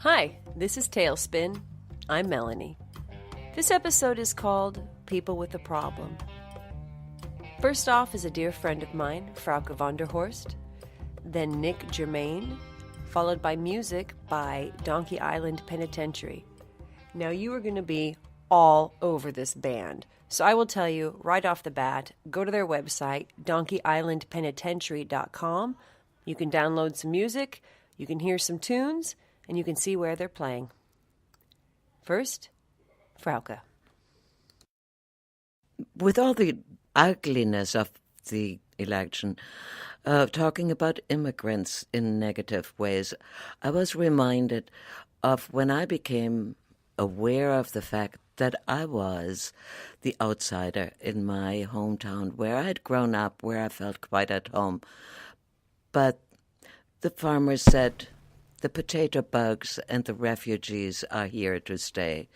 Hi, this is Tailspin. I'm Melanie. This episode is called People with a Problem. First off is a dear friend of mine, Frauke van der Horst, then Nick Germain, followed by music by Donkey Island Penitentiary. Now you are going to be all over this band, so I will tell you right off the bat, go to their website, donkeyislandpenitentiary.com. You can download some music, you can hear some tunes, and you can see where they're playing. First, Frauke. With all the ugliness of the election, talking about immigrants in negative ways, I was reminded of when I became aware of the fact that I was the outsider in my hometown, where I had grown up, where I felt quite at home. But the farmers said, the potato bugs and the refugees are here to stay.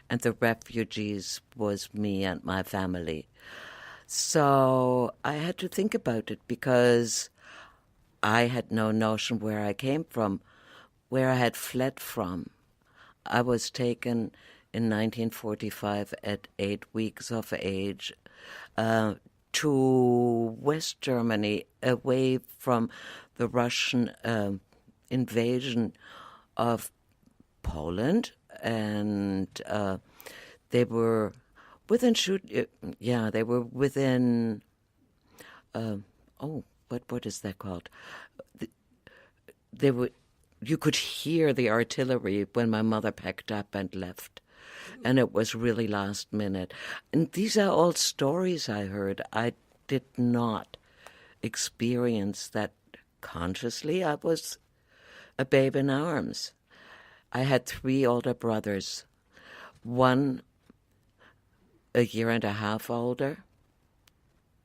And the refugees was me and my family. So I had to think about it because I had no notion where I came from, where I had fled from. I was taken in 1945 at 8 weeks of age to West Germany, away from the Russian invasion of Poland, and they were within they were within what is that called? They were. You could hear the artillery when my mother packed up and left, and it was really last minute. And these are all stories I heard. I did not experience that consciously. I was a babe in arms. I had 3 older brothers, one a year and a half older,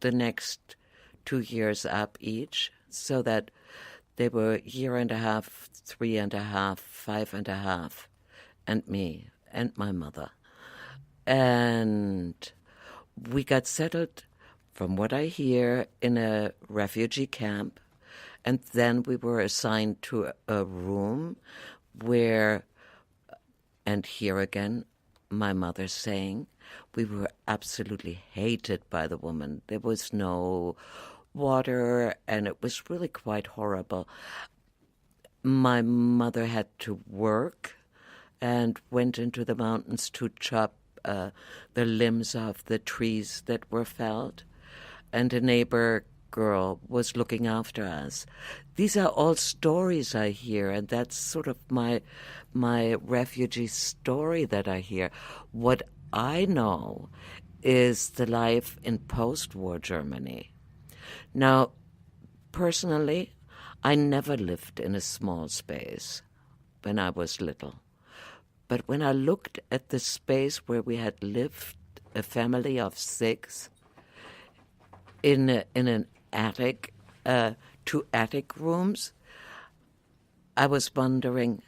the next 2 years up each, so that they were year and a half, 3.5, 5.5, and me and my mother. And we got settled, from what I hear, in a refugee camp. And then we were assigned to a room where, and here again, my mother saying, we were absolutely hated by the woman. There was no water, and it was really quite horrible. My mother had to work and went into the mountains to chop the limbs of the trees that were felled, and a neighbor girl was looking after us. These are all stories I hear, and that's sort of my refugee story that I hear. What I know is the life in post-war Germany. Now, personally, I never lived in a small space when I was little. But when I looked at the space where we had lived, a family of 6, in an attic, 2 attic rooms, I was wondering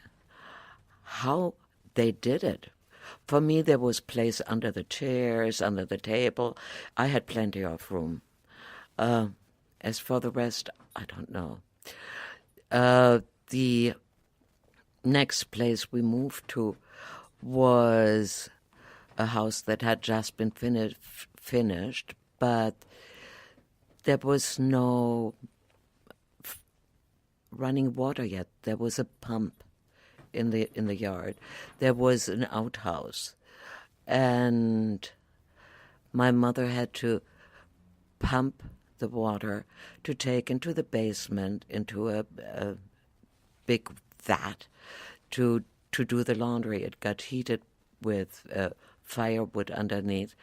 how they did it. For me, there was place under the chairs, under the table. I had plenty of room. As for the rest, I don't know. The next place we moved to was a house that had just been finished, but there was no running water yet. There was a pump in the yard. There was an outhouse, and my mother had to pump the water to take into the basement, into a big vat, to do the laundry. It got heated with firewood underneath,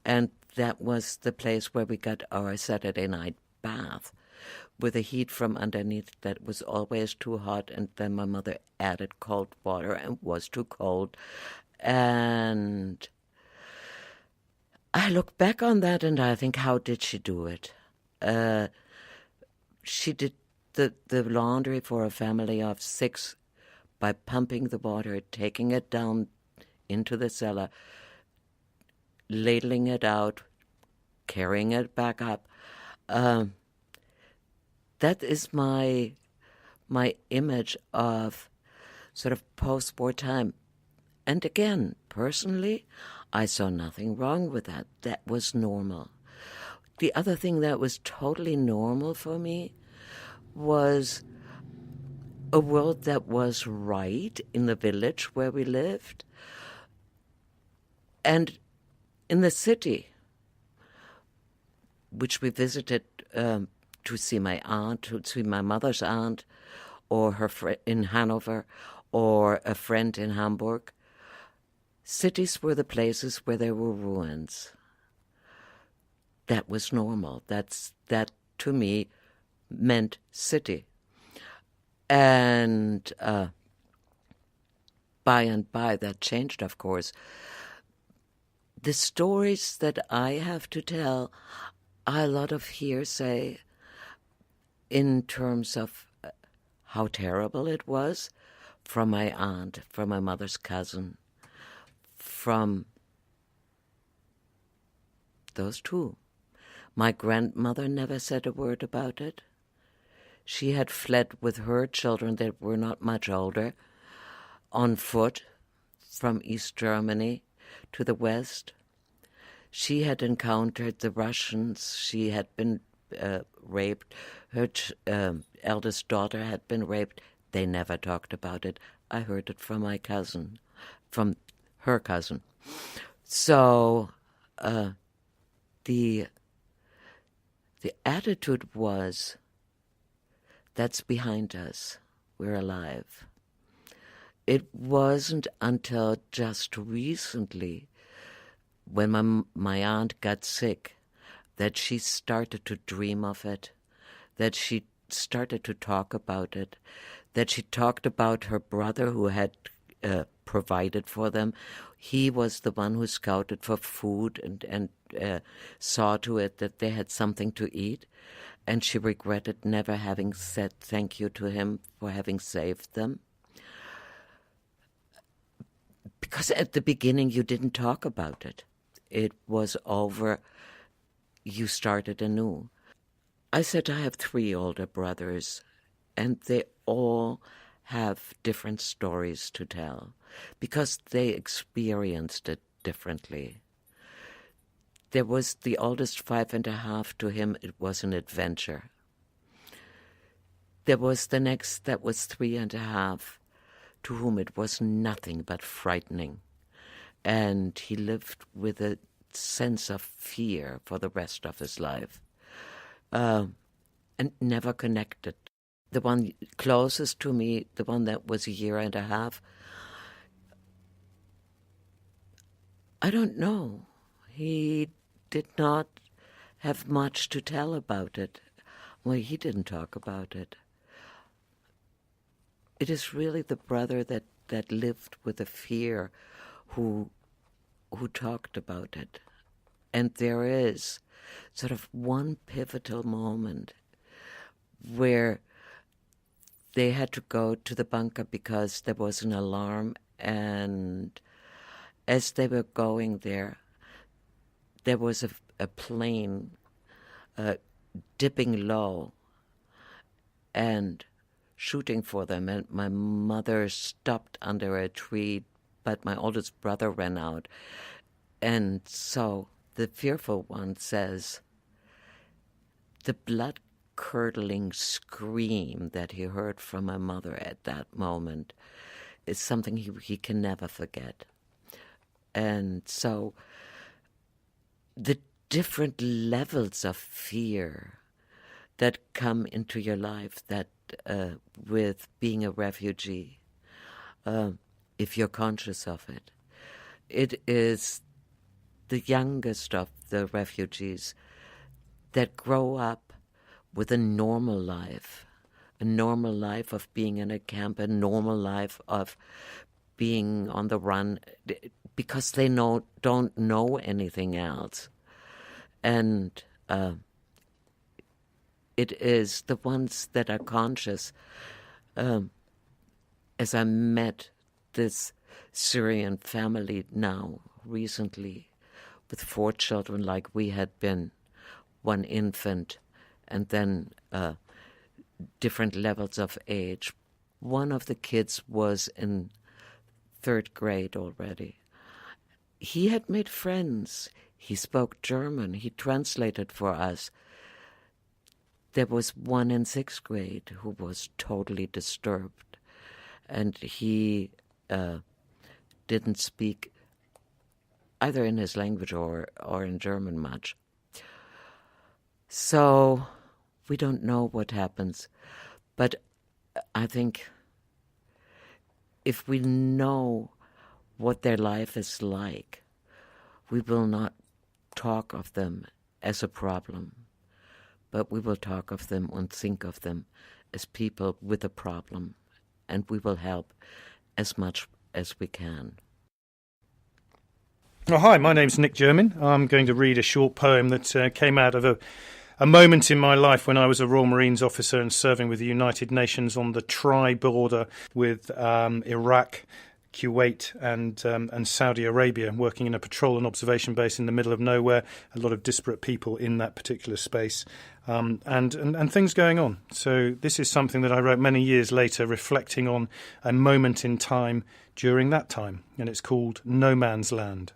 and that was the place where we got our Saturday night bath, with the heat from underneath that was always too hot, and then my mother added cold water and it was too cold. And I look back on that and I think, how did she do it? She did the laundry for a family of 6 by pumping the water, taking it down into the cellar, ladling it out, carrying it back up. That is my image of sort of post-war time. And again, personally, I saw nothing wrong with that. That was normal. The other thing that was totally normal for me was a world that was right in the village where we lived and in the city, which we visited to see my aunt, to see my mother's aunt, or her friend in Hanover, or a friend in Hamburg. Cities were the places where there were ruins. That was normal. That to me meant city. And by and by that changed, of course. The stories that I have to tell are a lot of hearsay in terms of how terrible it was from my aunt, from my mother's cousin, from those two. My grandmother never said a word about it. She had fled with her children that were not much older on foot from East Germany to the West. She had encountered the Russians. She had been raped. Her eldest daughter had been raped. They never talked about it. I heard it from my cousin, from her cousin. So the attitude was, that's behind us. We're alive. It wasn't until just recently, when my aunt got sick, that she started to dream of it, that she started to talk about it, that she talked about her brother who had provided for them. He was the one who scouted for food and saw to it that they had something to eat. And she regretted never having said thank you to him for having saved them. Because at the beginning you didn't talk about it. It was over. You started anew. I said I have 3 older brothers, and they all have different stories to tell because they experienced it differently. There was the oldest 5.5. To him, it was an adventure. There was the next that was 3.5, to whom it was nothing but frightening. And he lived with a sense of fear for the rest of his life, and never connected. The one closest to me, the one that was 1.5 years, I don't know. He did not have much to tell about it. Well, he didn't talk about it. It is really the brother that lived with a fear who talked about it. And there is sort of one pivotal moment where they had to go to the bunker because there was an alarm, and as they were going there was a plane dipping low and shooting for them, and my mother stopped under a tree, but my oldest brother ran out. And so the fearful one says, the blood-curdling scream that he heard from my mother at that moment is something he can never forget. And so the different levels of fear that come into your life, that with being a refugee, if you're conscious of it, it is the youngest of the refugees that grow up with a normal life of being in a camp, a normal life of being on the run, because they don't know anything else. And it is the ones that are conscious. As I met this Syrian family now recently with 4 children like we had been, 1 infant, and then different levels of age. one of the kids was in 3rd grade already. He had made friends. He spoke German. He translated for us. There was one in 6th grade who was totally disturbed, and he didn't speak either in his language or in German much. So we don't know what happens. But I think if we know what their life is like, we will not talk of them as a problem, but we will talk of them and think of them as people with a problem, and we will help as much as we can. Oh, hi, my name's Nick Jermin. I'm going to read a short poem that came out of a moment in my life when I was a Royal Marines officer and serving with the United Nations on the tri-border with Iraq, Kuwait and Saudi Arabia, working in a patrol and observation base in the middle of nowhere, a lot of disparate people in that particular space, and things going on. So this is something that I wrote many years later, reflecting on a moment in time during that time, and it's called No Man's Land.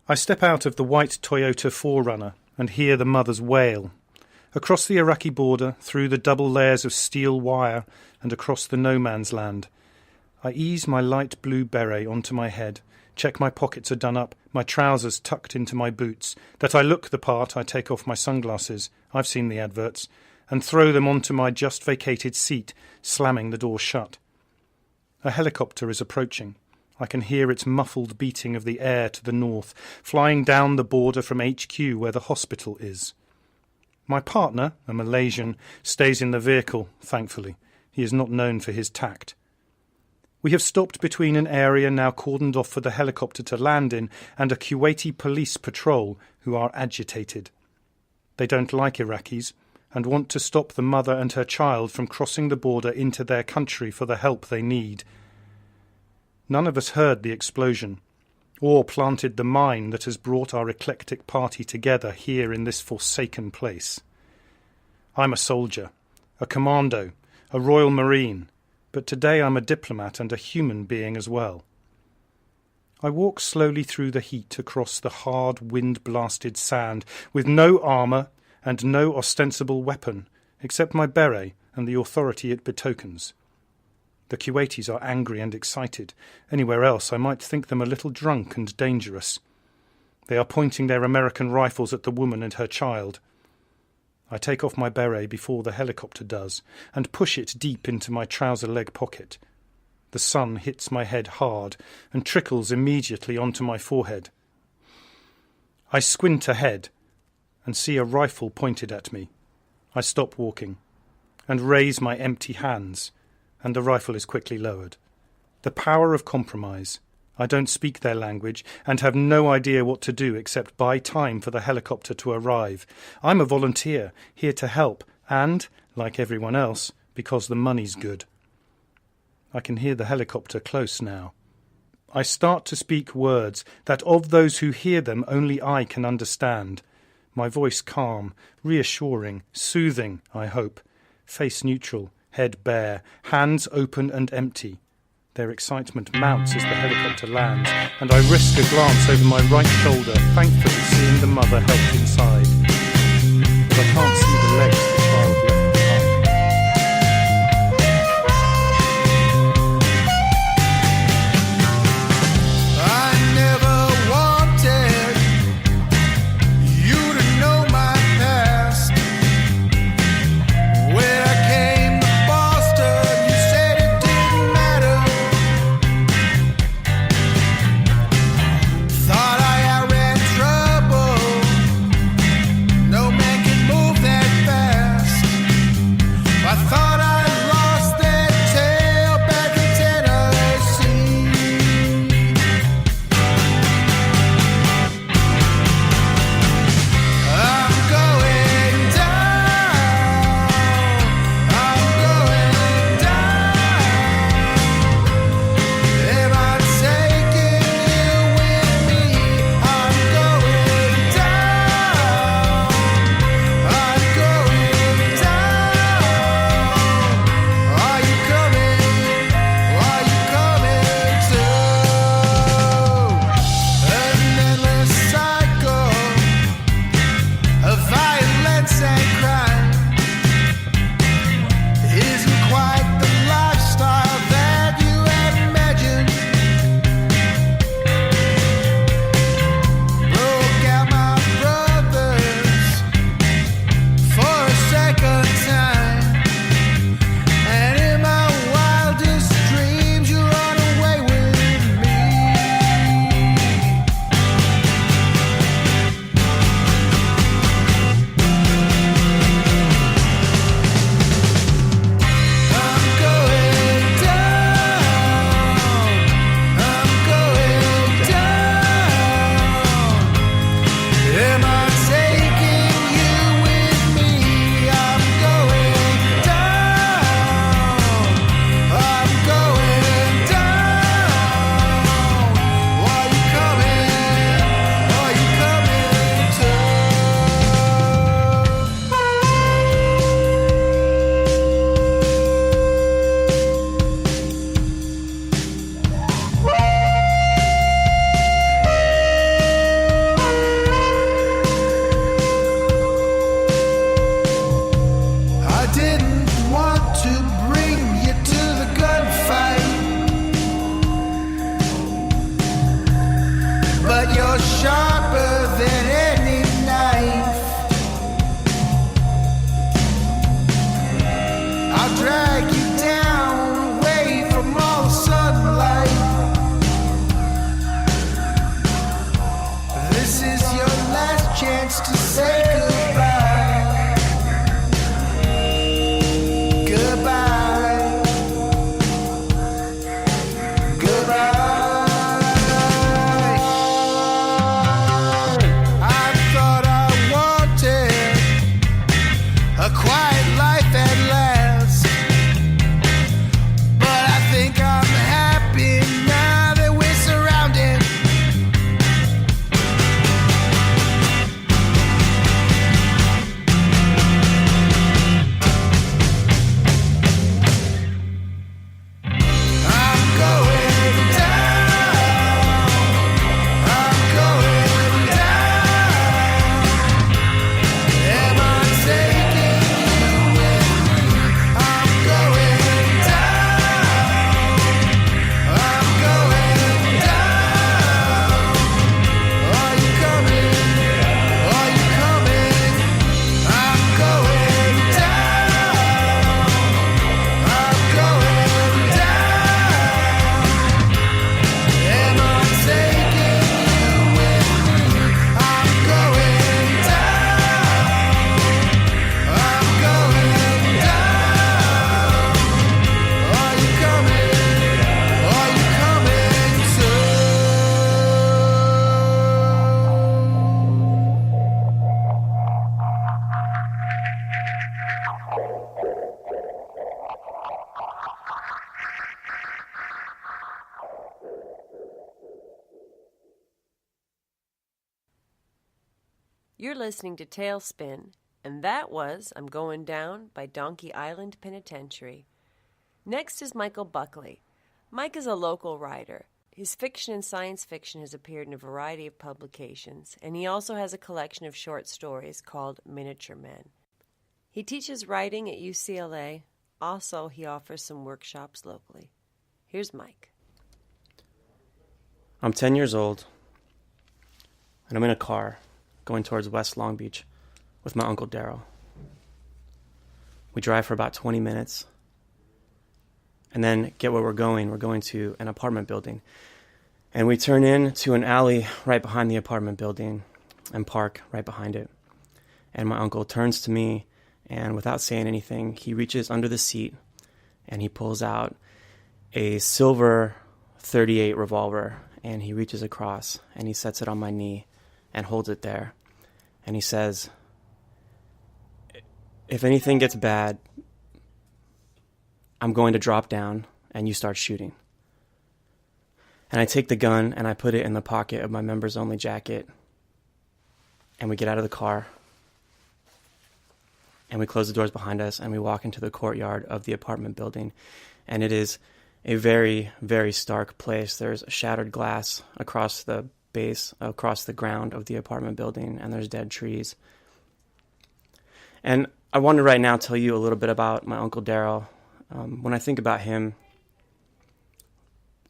I step out of the white Toyota 4Runner and hear the mothers wail. Across the Iraqi border, through the double layers of steel wire and across the no man's land, I ease my light blue beret onto my head, check my pockets are done up, my trousers tucked into my boots. That I look the part, I take off my sunglasses, I've seen the adverts, and throw them onto my just vacated seat, slamming the door shut. A helicopter is approaching. I can hear its muffled beating of the air to the north, flying down the border from HQ where the hospital is. My partner, a Malaysian, stays in the vehicle, thankfully. He is not known for his tact. We have stopped between an area now cordoned off for the helicopter to land in and a Kuwaiti police patrol who are agitated. They don't like Iraqis and want to stop the mother and her child from crossing the border into their country for the help they need. None of us heard the explosion, or planted the mine that has brought our eclectic party together here in this forsaken place. I'm a soldier, a commando, a Royal Marine, but today I'm a diplomat and a human being as well. I walk slowly through the heat across the hard, wind-blasted sand, with no armour and no ostensible weapon, except my beret and the authority it betokens. The Kuwaitis are angry and excited. Anywhere else I might think them a little drunk and dangerous. They are pointing their American rifles at the woman and her child. I take off my beret before the helicopter does, and push it deep into my trouser leg pocket. The sun hits my head hard, and trickles immediately onto my forehead. I squint ahead, and see a rifle pointed at me. I stop walking, and raise my empty hands, and the rifle is quickly lowered. The power of compromise. I don't speak their language and have no idea what to do except buy time for the helicopter to arrive. I'm a volunteer, here to help, and, like everyone else, because the money's good. I can hear the helicopter close now. I start to speak words that of those who hear them only I can understand. My voice calm, reassuring, soothing, I hope. Face neutral, head bare, hands open and empty. Their excitement mounts as the helicopter lands, and I risk a glance over my right shoulder, thankfully seeing the mother helped inside. But I can't see the legs the child left behind. I never wanted you to know my past. When I came to Boston, you said it didn't matter. Thought I ran trouble. No man can move that fast. You're listening to Tailspin, and that was I'm Going Down by Donkey Island Penitentiary. Next is Michael Buckley. Mike is a local writer. His fiction and science fiction has appeared in a variety of publications, and he also has a collection of short stories called Miniature Men. He teaches writing at UCLA. Also, he offers some workshops locally. Here's Mike. I'm 10 years old, and I'm in a car going towards West Long Beach with my Uncle Daryl. We drive for about 20 minutes and then get where we're going. We're going to an apartment building. And we turn into an alley right behind the apartment building and park right behind it. And my uncle turns to me, and without saying anything, he reaches under the seat and he pulls out a silver .38 revolver, and he reaches across and he sets it on my knee and holds it there. And he says, "If anything gets bad, I'm going to drop down and you start shooting." And I take the gun and I put it in the pocket of my members only jacket. And we get out of the car. And we close the doors behind us and we walk into the courtyard of the apartment building. And it is a very, very stark place. There's shattered glass across the ground of the apartment building, and there's dead trees. And I want to right now tell you a little bit about my Uncle Daryl. When I think about him,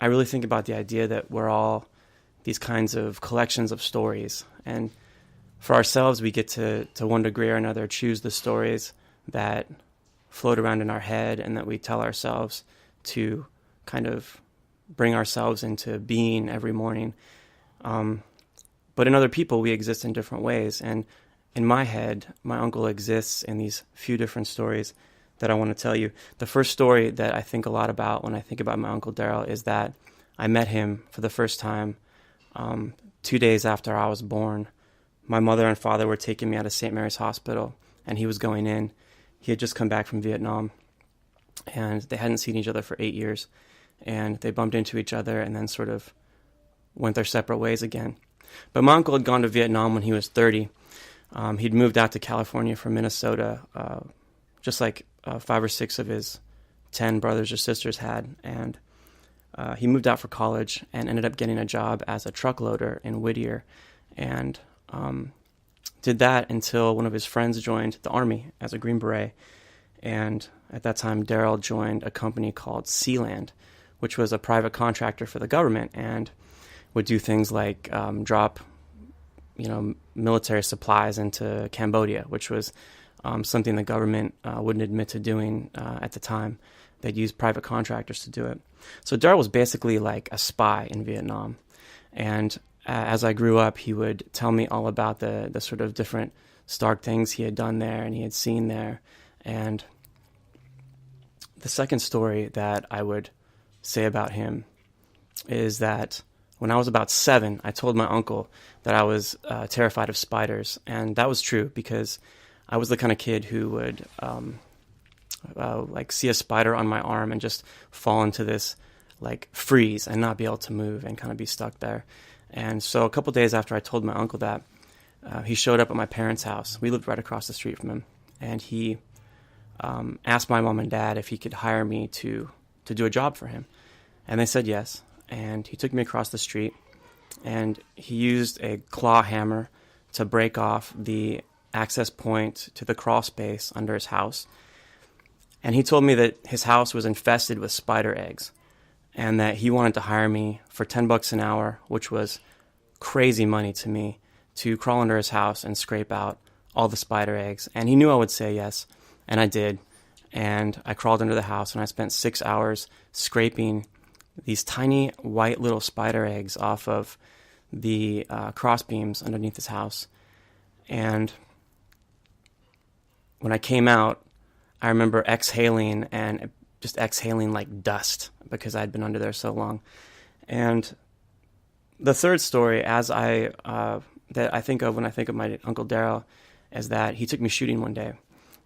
I really think about the idea that we're all these kinds of collections of stories. And for ourselves, we get to one degree or another choose the stories that float around in our head and that we tell ourselves to kind of bring ourselves into being every morning. But in other people, we exist in different ways. And in my head, my uncle exists in these few different stories that I want to tell you. The first story that I think a lot about when I think about my Uncle Daryl is that I met him for the first time 2 days after I was born. My mother and father were taking me out of St. Mary's Hospital, and he was going in. He had just come back from Vietnam, and they hadn't seen each other for 8 years. And they bumped into each other and then sort of went their separate ways again. But my uncle had gone to Vietnam when he was 30. He'd moved out to California from Minnesota, just like 5 or 6 of his 10 brothers or sisters had. And he moved out for college and ended up getting a job as a truck loader in Whittier. And did that until one of his friends joined the Army as a Green Beret. And at that time, Daryl joined a company called Sealand, which was a private contractor for the government and would do things like drop, military supplies into Cambodia, which was something the government wouldn't admit to doing at the time. They'd use private contractors to do it. So Daryl was basically like a spy in Vietnam. And as I grew up, he would tell me all about the sort of different stark things he had done there and he had seen there. And the second story that I would say about him is that when I was about 7, I told my uncle that I was terrified of spiders. And that was true because I was the kind of kid who would see a spider on my arm and just fall into this freeze and not be able to move and kind of be stuck there. And so a couple days after I told my uncle that, he showed up at my parents' house. We lived right across the street from him. And he asked my mom and dad if he could hire me to do a job for him. And they said yes. And he took me across the street and he used a claw hammer to break off the access point to the crawl space under his house. And he told me that his house was infested with spider eggs and that he wanted to hire me for $10 an hour, which was crazy money to me, to crawl under his house and scrape out all the spider eggs. And he knew I would say yes, and I did. And I crawled under the house and I spent 6 hours scraping these tiny white little spider eggs off of the cross beams underneath his house. And when I came out, I remember exhaling like dust because I'd been under there so long. And the third story, that I think of when I think of my Uncle Daryl, is that he took me shooting one day.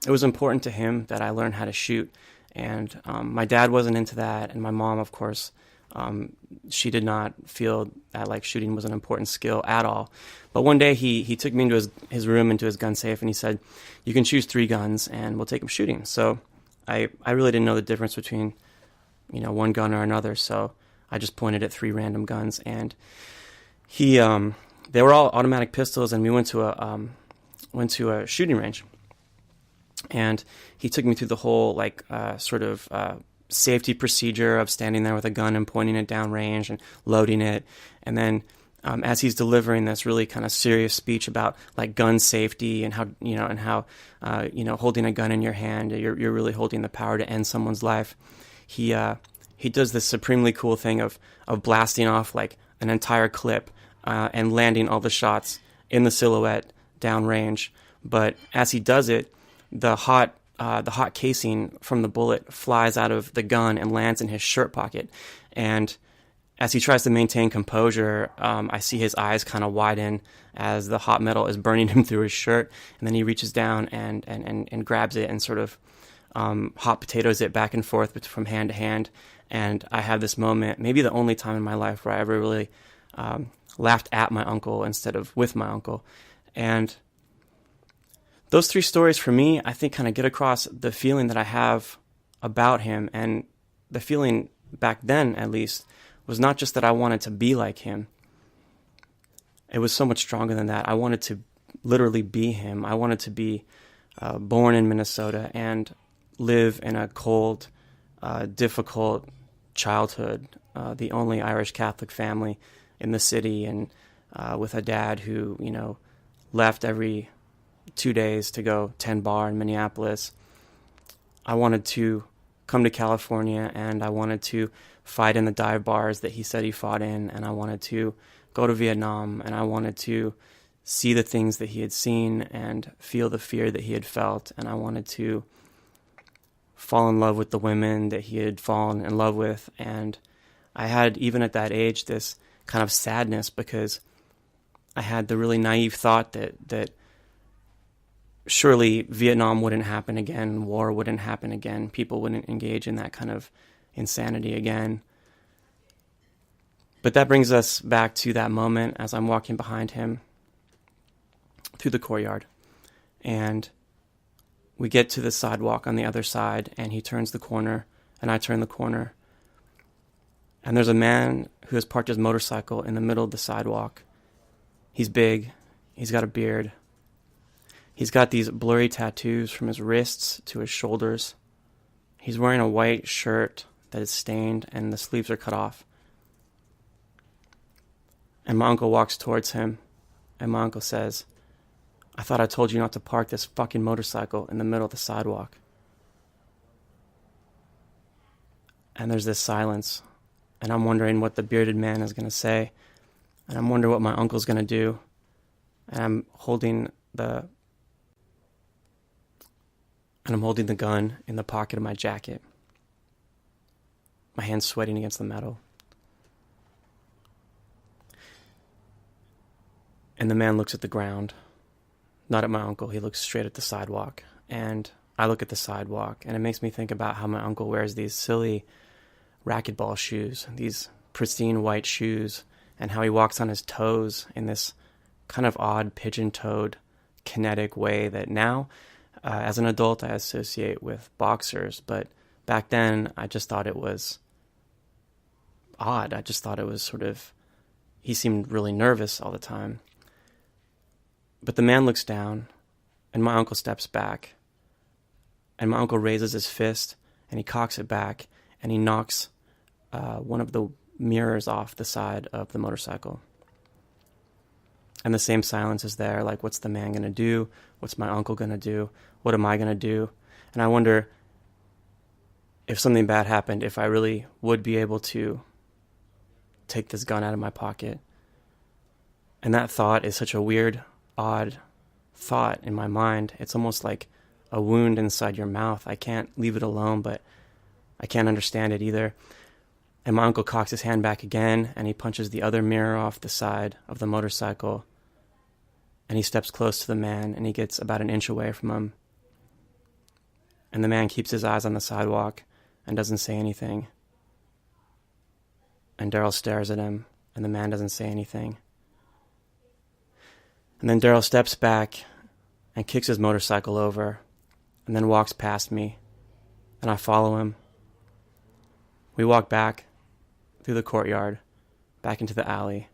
It was important to him that I learn how to shoot. And my dad wasn't into that, and my mom, of course, She did not feel that like shooting was an important skill at all. But one day he took me into his room, into his gun safe, and he said, "You can choose 3 guns, and we'll take them shooting." So I really didn't know the difference between, one gun or another. So I just pointed at 3 random guns, and they were all automatic pistols, and we went to a shooting range. And he took me through the whole safety procedure of standing there with a gun and pointing it down range and loading it. And then as he's delivering this really kind of serious speech about like gun safety and how holding a gun in your hand, you're really holding the power to end someone's life. He does this supremely cool thing of blasting off like an entire clip and landing all the shots in the silhouette downrange. But as he does it, the hot casing from the bullet flies out of the gun and lands in his shirt pocket. And as he tries to maintain composure, I see his eyes kind of widen as the hot metal is burning him through his shirt. And then he reaches down and grabs it and sort of hot potatoes it back and forth from hand to hand. And I have this moment, maybe the only time in my life, where I ever really laughed at my uncle instead of with my uncle. And those 3 stories for me, I think, kind of get across the feeling that I have about him. And the feeling back then, at least, was not just that I wanted to be like him. It was so much stronger than that. I wanted to literally be him. I wanted to be born in Minnesota and live in a cold, difficult childhood, the only Irish Catholic family in the city, and with a dad who, left every 2 days to go 10 bar in Minneapolis. I wanted to come to California, and I wanted to fight in the dive bars that he said he fought in, and I wanted to go to Vietnam, and I wanted to see the things that he had seen and feel the fear that he had felt, and I wanted to fall in love with the women that he had fallen in love with. And I had, even at that age, this kind of sadness because I had the really naive thought that surely Vietnam wouldn't happen again, war wouldn't happen again, people wouldn't engage in that kind of insanity again. But that brings us back to that moment as I'm walking behind him through the courtyard. And we get to the sidewalk on the other side, and he turns the corner, and I turn the corner. And there's a man who has parked his motorcycle in the middle of the sidewalk. He's big. He's got a beard. He's got these blurry tattoos from his wrists to his shoulders. He's wearing a white shirt that is stained and the sleeves are cut off. And my uncle walks towards him, and my uncle says, "I thought I told you not to park this fucking motorcycle in the middle of the sidewalk." And there's this silence, and I'm wondering what the bearded man is going to say, and I'm wondering what my uncle's going to do. And I'm holding the gun in the pocket of my jacket, my hands sweating against the metal. And the man looks at the ground, not at my uncle. He looks straight at the sidewalk. And I look at the sidewalk, and it makes me think about how my uncle wears these silly racquetball shoes, these pristine white shoes, and how he walks on his toes in this kind of odd pigeon-toed kinetic way that now, as an adult, I associate with boxers. But back then, I just thought it was odd. I just thought it was sort of, he seemed really nervous all the time. But the man looks down, and my uncle steps back. And my uncle raises his fist, and he cocks it back, and he knocks one of the mirrors off the side of the motorcycle. And the same silence is there, like, what's the man going to do? What's my uncle going to do? What am I going to do? And I wonder if something bad happened, if I really would be able to take this gun out of my pocket. And that thought is such a weird, odd thought in my mind. It's almost like a wound inside your mouth. I can't leave it alone, but I can't understand it either. And my uncle cocks his hand back again, and he punches the other mirror off the side of the motorcycle. And he steps close to the man, and he gets about an inch away from him. And the man keeps his eyes on the sidewalk and doesn't say anything. and Daryl stares at him, and the man doesn't say anything. And then Daryl steps back and kicks his motorcycle over, and then walks past me, and I follow him. We walk back through the courtyard, back into the alley.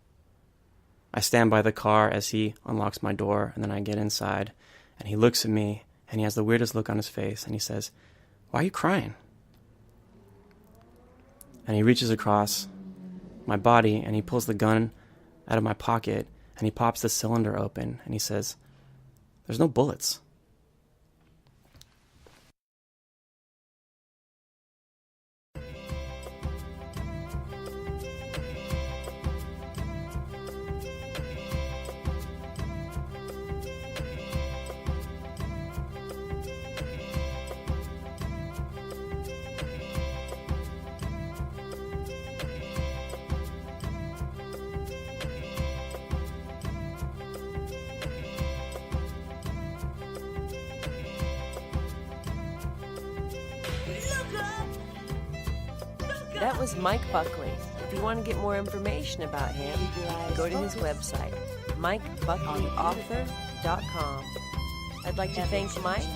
I stand by the car as he unlocks my door, and then I get inside, and he looks at me, and he has the weirdest look on his face, and he says, "Why are you crying?" And he reaches across my body, and he pulls the gun out of my pocket, and he pops the cylinder open, and he says, "There's no bullets." That was Mike Buckley. If you want to get more information about him, go to his website, MikeBuckleyAuthor.com. I'd like to thank Mike,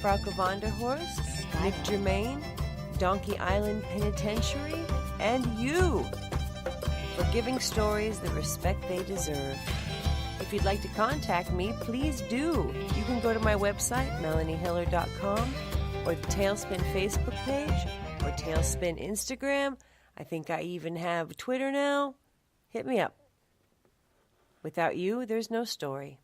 Frauke Vanderhorst, Nick Germain, Donkey Island Penitentiary, and you for giving stories the respect they deserve. If you'd like to contact me, please do. You can go to my website, MelanieHiller.com, or the Tailspin Facebook page, or Tailspin Instagram. I think I even have Twitter now. Hit me up. Without you, there's no story.